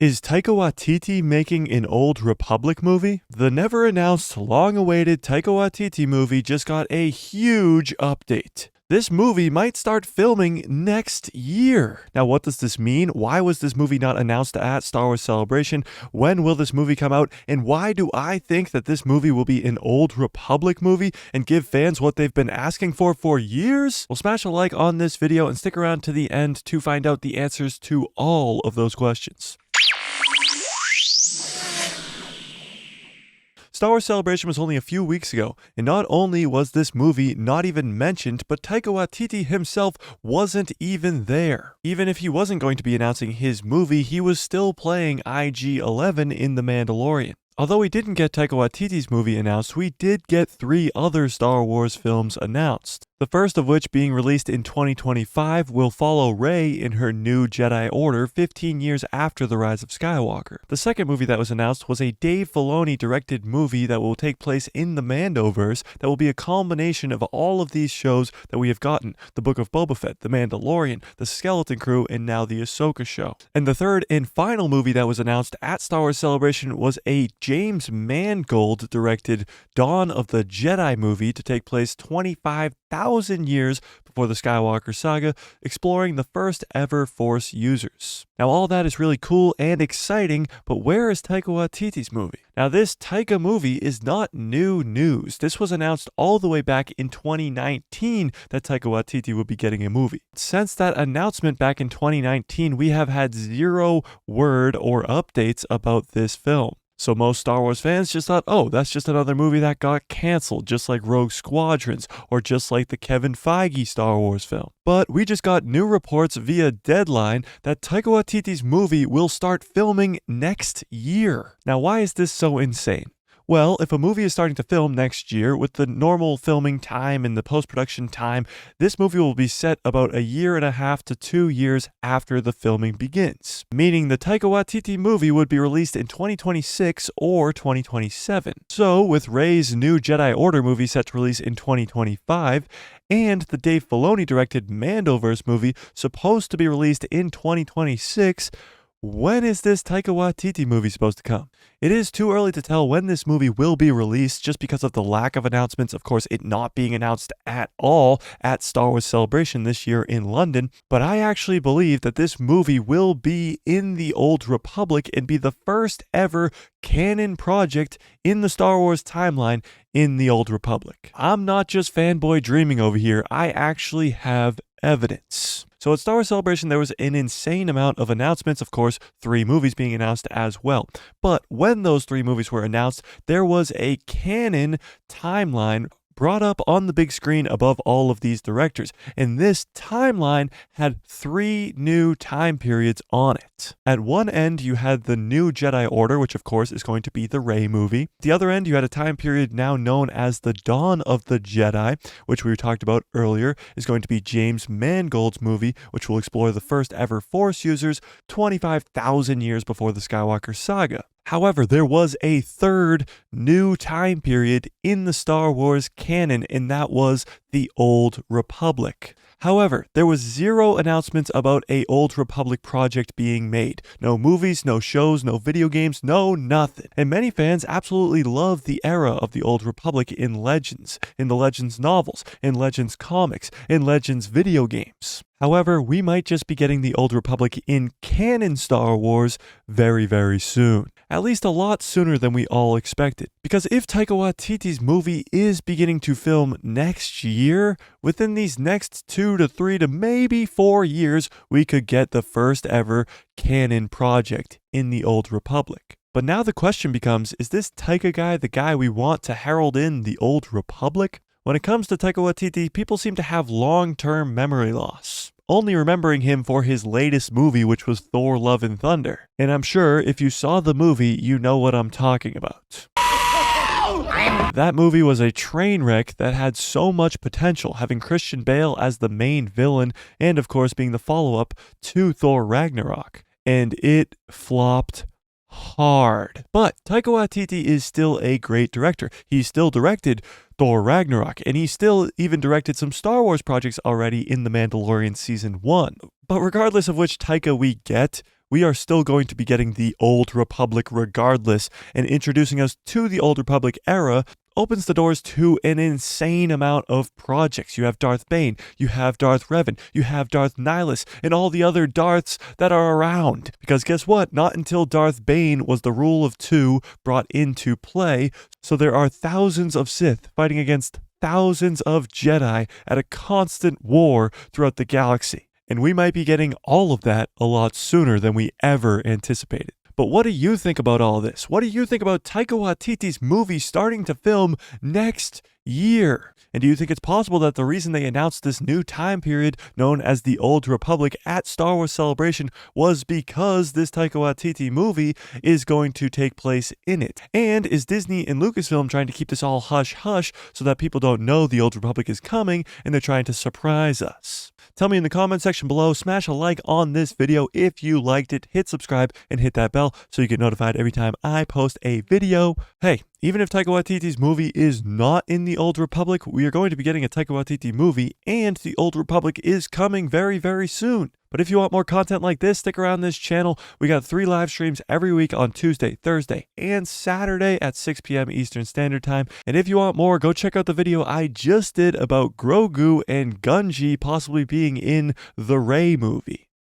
Is Taika Waititi making an Old Republic movie? The never-announced, long-awaited Taika Waititi movie just got a huge update. This movie might start filming next year. Now, what does this mean? Why was this movie not announced at Star Wars Celebration? When will this movie come out? And why do I think that this movie will be an Old Republic movie and give fans what they've been asking for years? Well, smash a like on this video and stick around to the end to find out the answers to all of those questions. Star Wars Celebration was only a few weeks ago, and not only was this movie not even mentioned, but Taika Waititi himself wasn't even there. Even if he wasn't going to be announcing his movie, he was still playing IG-11 in The Mandalorian. Although we didn't get Taika Waititi's movie announced, we did get 3 other Star Wars films announced. The first of which, being released in 2025, will follow Rey in her new Jedi Order 15 years after The Rise of Skywalker. The second movie that was announced was a Dave Filoni directed movie that will take place in the Mandoverse that will be a culmination of all of these shows that we have gotten: The Book of Boba Fett, The Mandalorian, The Skeleton Crew, and now The Ahsoka Show. And the third and final movie that was announced at Star Wars Celebration was a James Mangold directed Dawn of the Jedi movie to take place 25,000 years before the Skywalker saga, exploring the first ever Force users. Now, all that is really cool and exciting, but where is Taika Waititi's movie? Now, this Taika movie is not new news. This was announced all the way back in 2019 that Taika Waititi would be getting a movie. Since that announcement back in 2019, we have had 0 word or updates about this film. So most Star Wars fans just thought, oh, that's just another movie that got canceled, just like Rogue Squadrons, or just like the Kevin Feige Star Wars film. But we just got new reports via Deadline that Taika Waititi's movie will start filming next year. Now, why is this so insane? Well, if a movie is starting to film next year, with the normal filming time and the post-production time, this movie will be set about 1.5 to 2 years after the filming begins. Meaning the Taika Waititi movie would be released in 2026 or 2027. So, with Rey's new Jedi Order movie set to release in 2025, and the Dave Filoni directed Mandoverse movie supposed to be released in 2026, when is this Taika Waititi movie supposed to come? It is too early to tell when this movie will be released just because of the lack of announcements, of course it not being announced at all at Star Wars Celebration this year in London, but I actually believe that this movie will be in the Old Republic and be the first ever canon project in the Star Wars timeline in the Old Republic. I'm not just fanboy dreaming over here, I actually have evidence. So at Star Wars Celebration, there was an insane amount of announcements, of course, 3 movies being announced as well. But when those 3 movies were announced, there was a canon timeline brought up on the big screen above all of these directors, and this timeline had 3 new time periods on it. At one end, you had the new Jedi Order, which of course is going to be the Rey movie. The other end, you had a time period now known as the Dawn of the Jedi, which we talked about earlier, is going to be James Mangold's movie, which will explore the first ever Force users 25,000 years before the Skywalker saga. However, there was a third new time period in the Star Wars canon, and that was the Old Republic. However, there was 0 announcements about a Old Republic project being made. No movies, no shows, no video games, no nothing. And many fans absolutely love the era of the Old Republic in Legends, in the Legends novels, in Legends comics, in Legends video games. However, we might just be getting the Old Republic in canon Star Wars very, very soon. At least a lot sooner than we all expected. Because if Taika Waititi's movie is beginning to film next year, within these next 2 to 3 to maybe 4 years, we could get the first ever canon project in the Old Republic. But now the question becomes, is this Taika guy the guy we want to herald in the Old Republic? When it comes to Taika Waititi, people seem to have long-term memory loss, only remembering him for his latest movie, which was Thor: Love and Thunder. And I'm sure if you saw the movie, you know what I'm talking about. That movie was a train wreck that had so much potential, having Christian Bale as the main villain, and of course being the follow-up to Thor: Ragnarok. And it flopped hard. But Taika Waititi is still a great director. He still directed Thor Ragnarok, and he still even directed some Star Wars projects already in The Mandalorian Season 1. But regardless of which Taika we get, we are still going to be getting the Old Republic regardless, and introducing us to the Old Republic era opens the doors to an insane amount of projects. You have Darth Bane, you have Darth Revan, you have Darth Nihilus, and all the other Darths that are around. Because guess what? Not until Darth Bane was the rule of two brought into play, so there are thousands of Sith fighting against thousands of Jedi at a constant war throughout the galaxy. And we might be getting all of that a lot sooner than we ever anticipated. But what do you think about all this? What do you think about Taika Waititi's movie starting to film next year? And do you think it's possible that the reason they announced this new time period known as the Old Republic at Star Wars Celebration was because this Taika Waititi movie is going to take place in it? And is Disney and Lucasfilm trying to keep this all hush-hush so that people don't know the Old Republic is coming and they're trying to surprise us? Tell me in the comment section below, smash a like on this video if you liked it, hit subscribe, and hit that bell so you get notified every time I post a video. Hey, even if Taika Waititi's movie is not in the Old Republic, we are going to be getting a Taika Waititi movie, and the Old Republic is coming very, very soon. But if you want more content like this, stick around this channel. We got 3 live streams every week on Tuesday, Thursday, and Saturday at 6 p.m. Eastern Standard Time. And if you want more, go check out the video I just did about Grogu and Gunji possibly being in the Rey movie.